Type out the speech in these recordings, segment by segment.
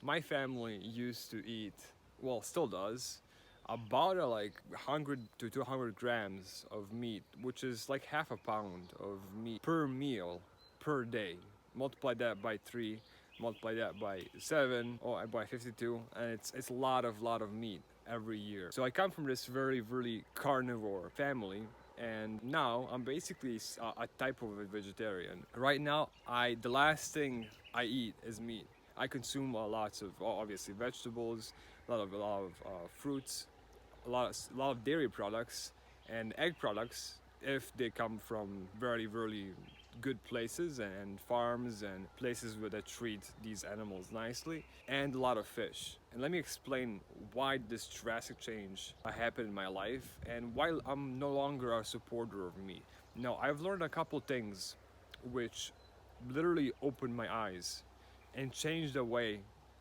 My family used to eat, well, still does, about like 100 to 200 grams of meat, which is like half a pound of meat per meal per day. Multiply that by three, multiply that by seven, or by 52, and it's a lot of meat every year. So I come from this very carnivore family, and now I'm basically a type of a vegetarian. Right now, I the last thing I eat is meat. I consume lots of obviously vegetables, a lot of fruits, a lot of dairy products and egg products if they come from very good places and farms and places where they treat these animals nicely, and a lot of fish. And let me explain why this drastic change happened in my life and why I'm no longer a supporter of meat. Now, I've learned a couple things which literally opened my eyes and changed the way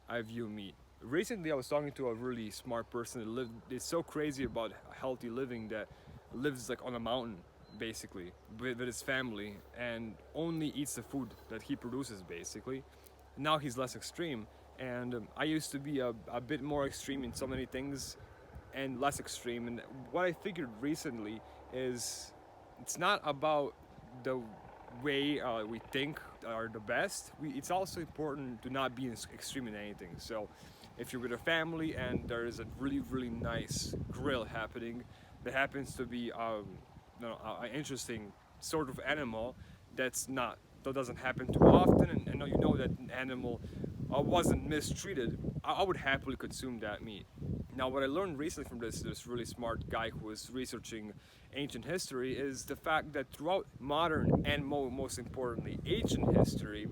I view meat. Recently, I was talking to a really smart person that lived. Is so crazy about healthy living that lives like on a mountain, basically, with his family, and only eats the food that he produces, basically. Now he's less extreme, and I used to be a bit more extreme in so many things, and less extreme. And what I figured recently is it's not about the way we think are the best. It's also important to not be extreme in anything. So, if you're with a family and there is a really nice grill happening, that happens to be an interesting sort of animal that doesn't happen too often, and you know that an animal wasn't mistreated, I would happily consume that meat. Now, what I learned recently from this really smart guy who was researching ancient history is the fact that throughout modern and most importantly ancient history,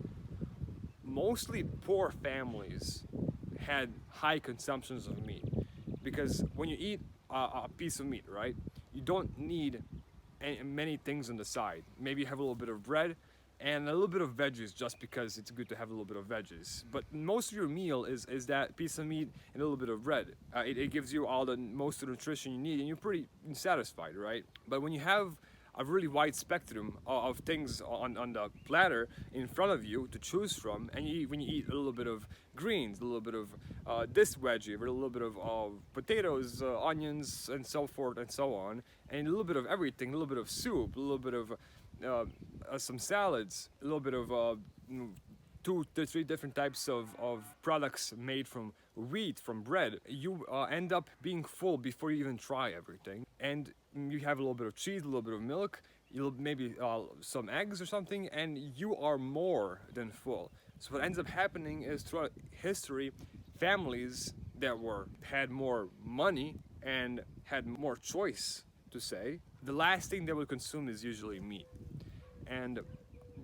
mostly poor families had high consumptions of meat, because when you eat a piece of meat, right, you don't need many things on the side. Maybe you have a little bit of bread and a little bit of veggies, just because it's good to have a little bit of veggies. But most of your meal is that piece of meat and a little bit of bread. It gives you all the most of the nutrition you need, and you're pretty satisfied, right? But when you have a really wide spectrum of things on the platter in front of you to choose from, and when you eat a little bit of greens, a little bit of this veggie, a little bit of potatoes, onions, and so forth and so on, and a little bit of everything, a little bit of soup, a little bit of some salads, a little bit of two to three different types of products made from wheat, from bread, you end up being full before you even try everything. And you have a little bit of cheese, a little bit of milk, you'll maybe some eggs or something, and you are more than full. So what ends up happening is throughout history, families that had more money and had more choice to say, the last thing they would consume is usually meat. And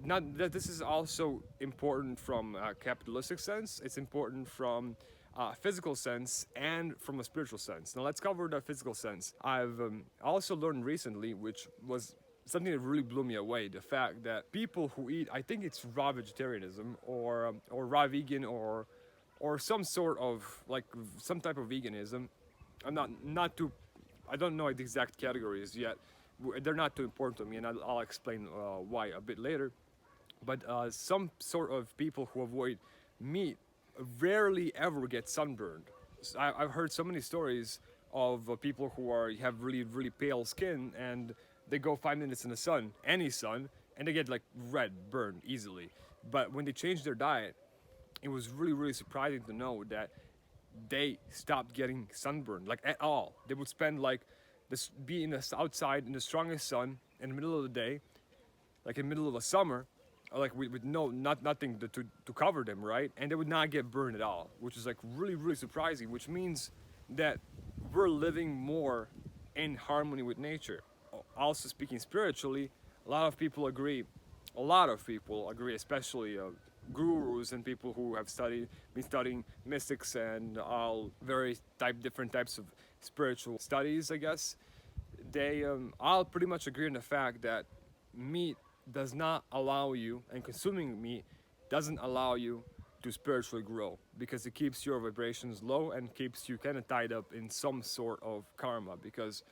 not that this is also important from a capitalistic sense, it's important from a physical sense and from a spiritual sense. Now let's cover the physical sense. I've also learned recently, which was something that really blew me away, the fact that people who eat, I think it's raw vegetarianism or raw vegan or some sort of like some type of veganism. I'm not too, I don't know the exact categories yet. They're not too important to me, and I'll explain why a bit later. But some sort of people who avoid meat rarely ever get sunburned. I've heard so many stories of people who have really pale skin, and they go 5 minutes in the sun, any sun, and they get like red, burned easily. But when they change their diet, it was really surprising to know that they stopped getting sunburned like at all. They would spend like this be in the outside in the strongest sun in the middle of the day, like in the middle of the summer, like with nothing to cover them, right? And they would not get burned at all, which is like really surprising. Which means that we're living more in harmony with nature. Also speaking spiritually, a lot of people agree. A lot of people agree, especially gurus and people who have been studying mystics and all very different types of spiritual studies, I guess. They all pretty much agree on the fact that meat does not allow you, and consuming meat doesn't allow you to spiritually grow, because it keeps your vibrations low and keeps you kind of tied up in some sort of karma, because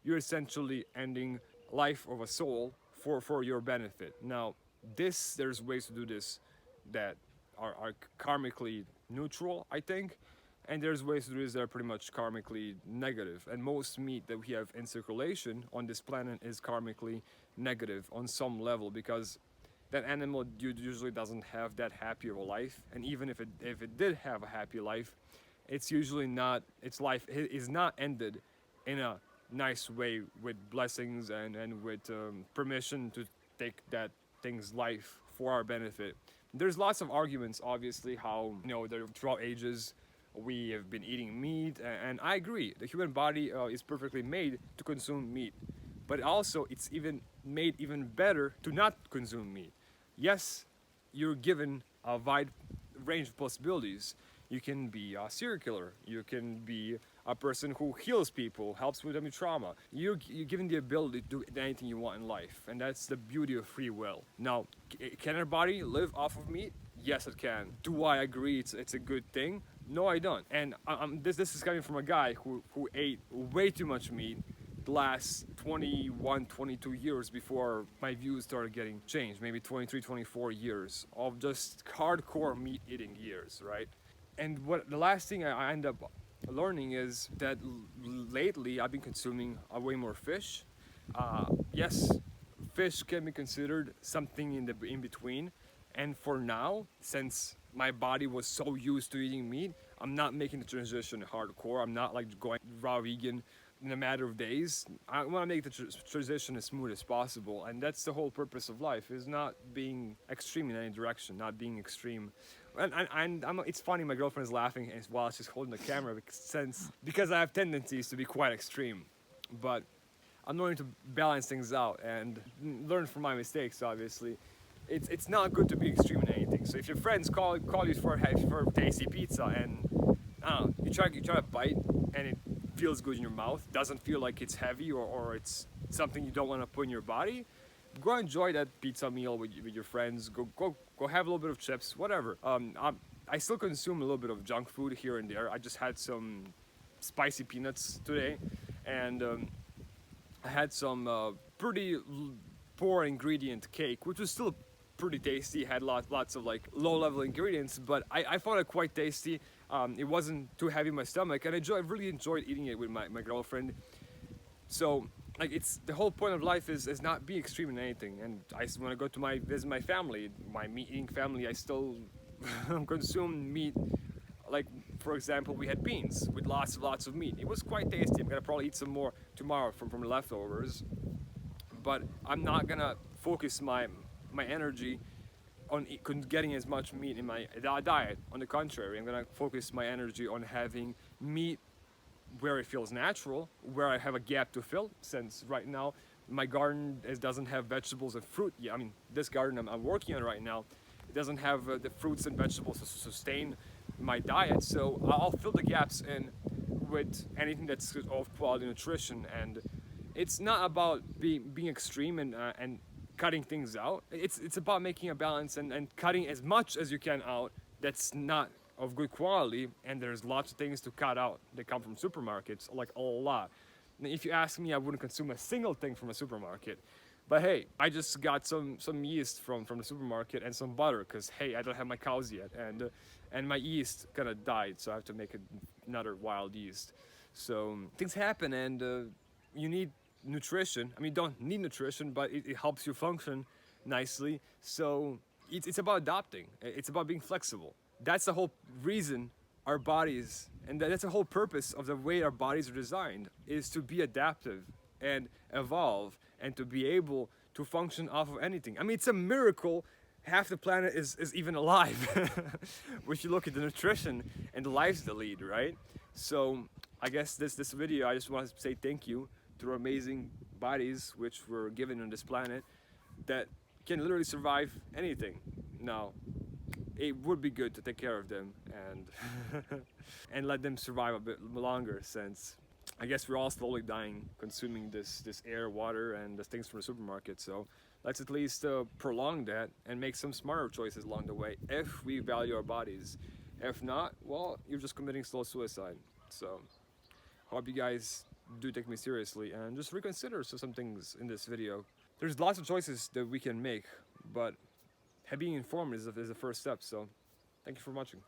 you're essentially ending life of a soul for your benefit. Now, there's ways to do this that are karmically neutral, I think. And there's ways to do this that are pretty much karmically negative. And most meat that we have in circulation on this planet is karmically negative on some level, because that animal usually doesn't have that happy of a life. And even if it did have a happy life, it's usually not, its life is not ended in a nice way with blessings and with permission to take that thing's life for our benefit. There's lots of arguments, obviously, how, you know, throughout ages we have been eating meat, and I agree. The human body is perfectly made to consume meat, but also it's even made even better to not consume meat. Yes, you're given a wide range of possibilities. You can be a serial killer. You can be a person who heals people, helps with any trauma. You're given the ability to do anything you want in life, and that's the beauty of free will. Now, can our body live off of meat? Yes, it can. Do I agree it's a good thing? No, I don't. And this is coming from a guy who ate way too much meat the last 21, 22 years before my views started getting changed. Maybe 23, 24 years of just hardcore meat eating years, right? And what the last thing I end up learning is that lately I've been consuming way more fish. Yes, fish can be considered something in between. And for now, since my body was so used to eating meat, I'm not making the transition hardcore. I'm not like going raw vegan in a matter of days. I want to make the transition as smooth as possible, and that's the whole purpose of life: is not being extreme in any direction, not being extreme. And it's funny. My girlfriend is laughing while she's holding the camera because I have tendencies to be quite extreme, but I'm learning to balance things out and learn from my mistakes. Obviously, it's not good to be extreme in anything. So if your friends call you for tasty pizza and I don't know, you try to bite and it feels good in your mouth, doesn't feel like it's heavy or it's something you don't want to put in your body, go enjoy that pizza meal with your friends. Go have a little bit of chips, whatever. I still consume a little bit of junk food here and there. I just had some spicy peanuts today, and I had some pretty poor ingredient cake, which was still pretty tasty. Had lots of like low-level ingredients, but I found it quite tasty. It wasn't too heavy in my stomach, and I really enjoyed eating it with my girlfriend. So like, it's the whole point of life is not be extreme in anything. And when I go to visit my family, my meat-eating family, I still consume meat. Like, for example, we had beans with lots of meat. It was quite tasty. I'm gonna probably eat some more tomorrow from the leftovers, but I'm not gonna focus my energy on getting as much meat in my diet. On the contrary, I'm gonna focus my energy on having meat where it feels natural, where I have a gap to fill, since right now my garden doesn't have vegetables and fruit. Yeah, I mean, this garden I'm working on right now, it doesn't have the fruits and vegetables to sustain my diet, so I'll fill the gaps in with anything that's of quality nutrition. And it's not about being extreme and cutting things out. It's about making a balance and cutting as much as you can out that's not of good quality. And there's lots of things to cut out that come from supermarkets, like a lot. And if you ask me, I wouldn't consume a single thing from a supermarket. But hey, I just got some yeast from the supermarket and some butter, because hey, I don't have my cows yet, and my yeast kind of died, so I have to make another wild yeast. So things happen, and you need nutrition. I mean, don't need nutrition, but it helps you function nicely. So it's about adapting. It's about being flexible. That's the whole reason our bodies, and that's the whole purpose of the way our bodies are designed, is to be adaptive and evolve and to be able to function off of anything. I mean, it's a miracle half the planet is even alive. If you look at the nutrition and the lives they lead, right? So I guess this video, I just want to say thank you to our amazing bodies which were given on this planet that can literally survive anything. Now, it would be good to take care of them and and let them survive a bit longer, since I guess we're all slowly dying consuming this air, water, and the things from the supermarket. So let's at least prolong that and make some smarter choices along the way if we value our bodies. If not, well, you're just committing slow suicide. So hope you guys do take me seriously and just reconsider some things in this video. There's lots of choices that we can make, but being informed is the first step. So thank you for watching.